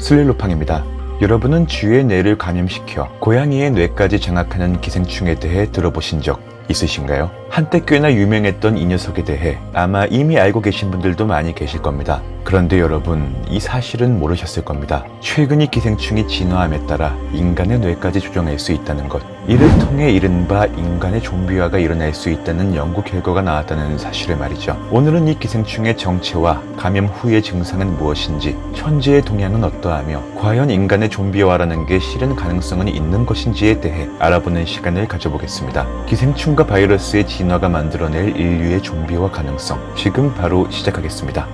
슬릴로팡입니다. 여러분은 쥐의 뇌를 감염시켜 고양이의 뇌까지 장악하는 기생충에 대해 들어보신 적 있으신가요? 한때 꽤나 유명했던 이 녀석에 대해 아마 이미 알고 계신 분들도 많이 계실 겁니다. 그런데 여러분, 이 사실은 모르셨을 겁니다. 최근 이 기생충이 진화함에 따라 인간의 뇌까지 조종할 수 있다는 것, 이를 통해 이른바 인간의 좀비화가 일어날 수 있다는 연구 결과가 나왔다는 사실을 말이죠. 오늘은 이 기생충의 정체와 감염 후의 증상은 무엇인지, 현재의 동향은 어떠하며 과연 인간의 좀비화라는 게 실현 가능성은 있는 것인지에 대해 알아보는 시간을 가져보겠습니다. 기생충과 바이러스의 진화가 만들어낼 인류의 좀비화 가능성, 지금 바로 시작하겠습니다.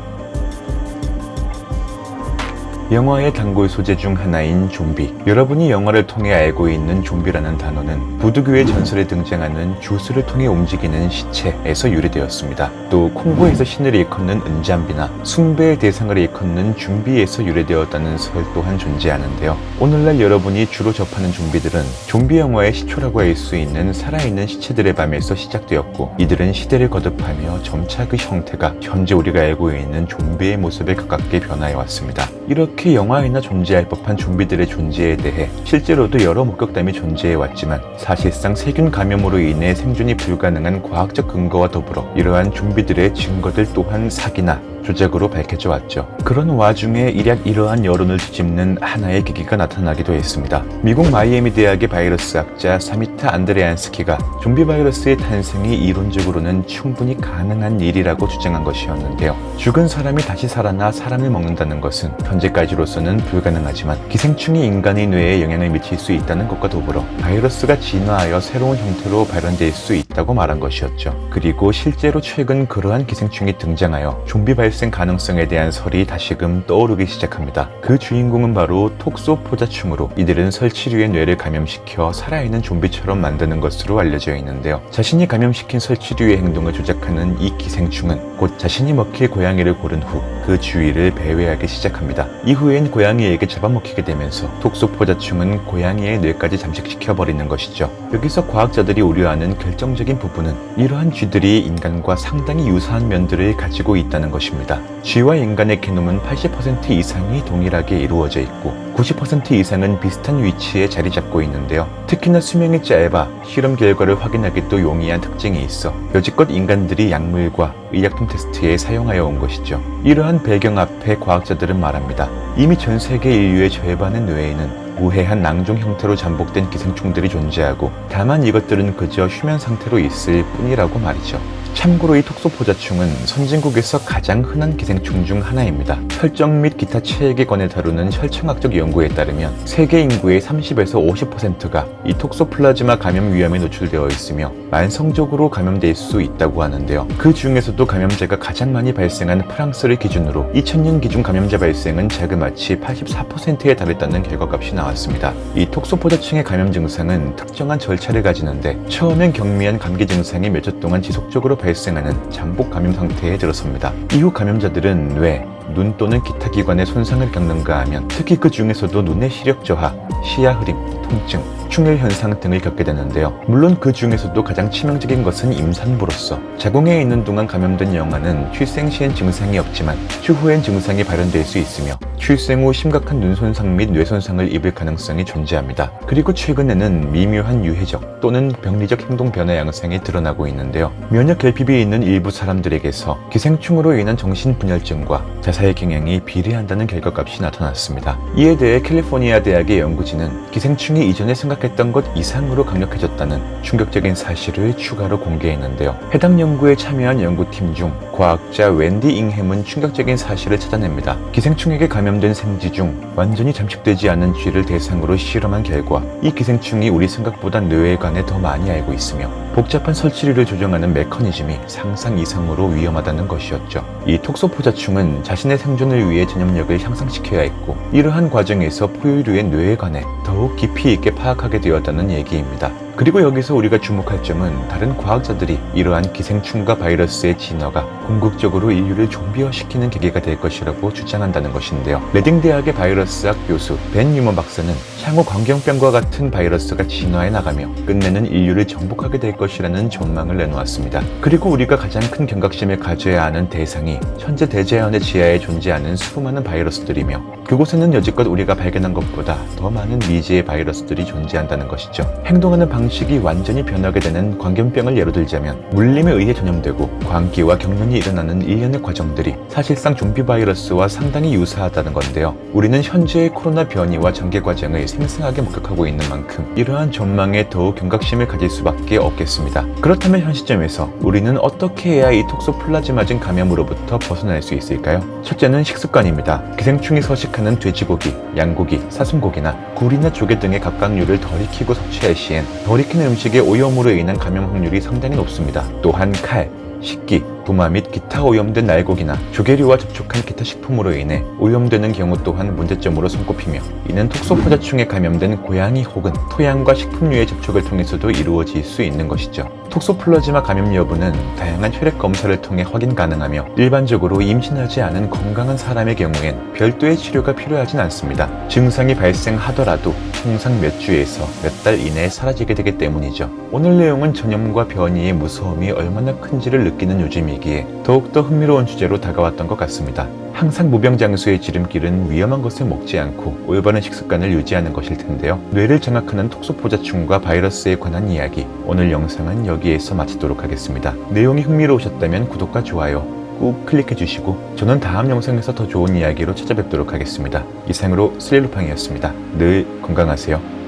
영화의 단골 소재 중 하나인 좀비. 여러분이 영화를 통해 알고 있는 좀비라는 단어는 부두교의 전설에 등장하는 주스를 통해 움직이는 시체에서 유래되었습니다. 또 콩고에서 신을 일컫는 은잠비나 숭배의 대상을 일컫는 좀비에서 유래되었다는 설 또한 존재하는데요. 오늘날 여러분이 주로 접하는 좀비들은 좀비 영화의 시초라고 할 수 있는 살아있는 시체들의 밤에서 시작되었고, 이들은 시대를 거듭하며 점차 그 형태가 현재 우리가 알고 있는 좀비의 모습에 가깝게 변화해왔습니다. 이렇게 영화에나 존재할 법한 좀비들의 존재에 대해 실제로도 여러 목격담이 존재해왔지만, 사실상 세균 감염으로 인해 생존이 불가능한 과학적 근거와 더불어 이러한 좀비들의 증거들 또한 사기나 조작으로 밝혀져 왔죠. 그런 와중에 일약 이러한 여론을 뒤집는 하나의 계기가 나타나기도 했습니다. 미국 마이애미 대학의 바이러스학자 사미타 안드레안스키가 좀비 바이러스의 탄생이 이론적으로는 충분히 가능한 일이라고 주장한 것이었는데요. 죽은 사람이 다시 살아나 사람을 먹는다는 것은 현재까지로서는 불가능하지만, 기생충이 인간의 뇌에 영향을 미칠 수 있다는 것과 더불어 바이러스가 진화하여 새로운 형태로 발현될 수 있다고 말한 것이었죠. 그리고 실제로 최근 그러한 기생충이 등장하여 좀비 발생 가능성에 대한 설이 다시금 떠오르기 시작합니다. 그 주인공은 바로 톡소포자충으로, 이들은 설치류의 뇌를 감염시켜 살아있는 좀비처럼 만드는 것으로 알려져 있는데요. 자신이 감염시킨 설치류의 행동을 조작하는 이 기생충은 곧 자신이 먹힐 고양이를 고른 후 그 주위를 배회하기 시작합니다. 이후엔 고양이에게 잡아먹히게 되면서 톡소포자충은 고양이의 뇌까지 잠식시켜버리는 것이죠. 여기서 과학자들이 우려하는 결정적인 부분은 이러한 쥐들이 인간과 상당히 유사한 면들을 가지고 있다는 것입니다. 쥐와 인간의 게놈은 80% 이상이 동일하게 이루어져 있고 90% 이상은 비슷한 위치에 자리 잡고 있는데요. 특히나 수명이 짧아 실험 결과를 확인하기도 용이한 특징이 있어 여지껏 인간들이 약물과 의약품 테스트에 사용하여 온 것이죠. 이러한 배경 앞에 과학자들은 말합니다. 이미 전 세계 인류의 절반의 뇌에는 우회한 낭종 형태로 잠복된 기생충들이 존재하고, 다만 이것들은 그저 휴면 상태로 있을 뿐이라고 말이죠. 참고로 이 톡소포자충은 선진국에서 가장 흔한 기생충 중 하나입니다. 혈정 및 기타 체액에 다루는 혈청학적 연구에 따르면 세계 인구의 30에서 50%가 이 톡소플라즈마 감염 위험에 노출되어 있으며 만성적으로 감염될 수 있다고 하는데요. 그 중에서도 감염자가 가장 많이 발생한 프랑스를 기준으로 2000년 기준 감염자 발생은 자그마치 84%에 달했다는 결과값이 나왔습니다. 이 톡소포자충의 감염 증상은 특정한 절차를 가지는데, 처음엔 경미한 감기 증상이 몇 주 동안 지속적으로 발생하는 잠복 감염 상태에 들어섭니다. 이후 감염자들은 뇌, 눈 또는 기타 기관의 손상을 겪는가 하면, 특히 그 중에서도 눈의 시력 저하, 시야 흐림, 통증, 충혈 현상 등을 겪게 되는데요. 물론 그 중에서도 가장 치명적인 것은 임산부로서 자궁에 있는 동안 감염된 영아는 출생 시엔 증상이 없지만 추후엔 증상이 발현될 수 있으며, 출생 후 심각한 눈 손상 및 뇌 손상을 입을 가능성이 존재합니다. 그리고 최근에는 미묘한 유해적 또는 병리적 행동 변화 양상이 드러나고 있는데요. 면역 결핍이 있는 일부 사람들에게서 기생충으로 인한 정신분열증과 자살 경향이 비례한다는 결과값이 나타났습니다. 이에 대해 캘리포니아 대학의 연구진은 기생충이 이전에 생각했던 것 이상으로 강력해졌다는 충격적인 사실을 추가로 공개했는데요. 해당 연구에 참여한 연구팀 중 과학자 웬디 잉햄은 충격적인 사실을 찾아냅니다. 기생충에게 감염된 생쥐 중 완전히 잠식되지 않은 쥐를 대상으로 실험한 결과, 이 기생충이 우리 생각보다 뇌에 관해 더 많이 알고 있으며 복잡한 설치류를 조정하는 메커니즘이 상상 이상으로 위험하다는 것이었죠. 이 톡소포자충은 자신의 생존을 위해 전염력을 향상시켜야 했고, 이러한 과정에서 포유류의 뇌에 관해 더욱 깊이 있게 파악하게 되었다는 얘기입니다. 그리고 여기서 우리가 주목할 점은 다른 과학자들이 이러한 기생충과 바이러스의 진화가 궁극적으로 인류를 좀비화시키는 계기가 될 것이라고 주장한다는 것인데요. 레딩 대학의 바이러스학 교수 벤 유먼 박사는 향후 광견병과 같은 바이러스가 진화해 나가며 끝내는 인류를 정복하게 될 것이라는 전망을 내놓았습니다. 그리고 우리가 가장 큰 경각심을 가져야 하는 대상이 천재 대자연의 지하에 존재하는 수많은 바이러스들이며 그곳에는 여지껏 우리가 발견한 것보다 더 많은 미지의 바이러스들이 존재한다는 것이죠. 행동하는 방식이 완전히 변하게 되는 광견병을 예로 들자면 물림에 의해 전염되고 광기와 경련이 일어나는 일련의 과정들이 사실상 좀비 바이러스와 상당히 유사하다는 건데요. 우리는 현재의 코로나 변이와 전개 과정을 생생하게 목격하고 있는 만큼 이러한 전망에 더욱 경각심을 가질 수밖에 없겠습니다. 그렇다면 현 시점에서 우리는 어떻게 해야 이 톡소플라즈마진 감염으로부터 벗어날 수 있을까요? 첫째는 식습관입니다. 기생충이 서식하는 돼지고기, 양고기, 사슴고기나 굴이나 조개 등의 갑각류를 덜 익히고 섭취할 시엔 덜 익힌 음식의 오염으로 인한 감염 확률이 상당히 높습니다. 또한 칼, 식기, 도마 및 기타 오염된 날고기나 조개류와 접촉한 기타 식품으로 인해 오염되는 경우 또한 문제점으로 손꼽히며 이는 톡소포자충에 감염된 고양이 혹은 토양과 식품류의 접촉을 통해서도 이루어질 수 있는 것이죠. 톡소플라즈마 감염 여부는 다양한 혈액 검사를 통해 확인 가능하며 일반적으로 임신하지 않은 건강한 사람의 경우엔 별도의 치료가 필요하진 않습니다. 증상이 발생하더라도 통상 몇 주에서 몇 달 이내에 사라지게 되기 때문이죠. 오늘 내용은 전염과 변이의 무서움이 얼마나 큰지를 느끼는 요즘이기에 더욱더 흥미로운 주제로 다가왔던 것 같습니다. 항상 무병장수의 지름길은 위험한 것을 먹지 않고 올바른 식습관을 유지하는 것일 텐데요. 뇌를 장악하는 톡소포자충과 바이러스에 관한 이야기, 오늘 영상은 여기에서 마치도록 하겠습니다. 내용이 흥미로우셨다면 구독과 좋아요 꾹 클릭해 주시고 저는 다음 영상에서 더 좋은 이야기로 찾아뵙도록 하겠습니다. 이상으로 스릴루팡이었습니다. 늘 건강하세요.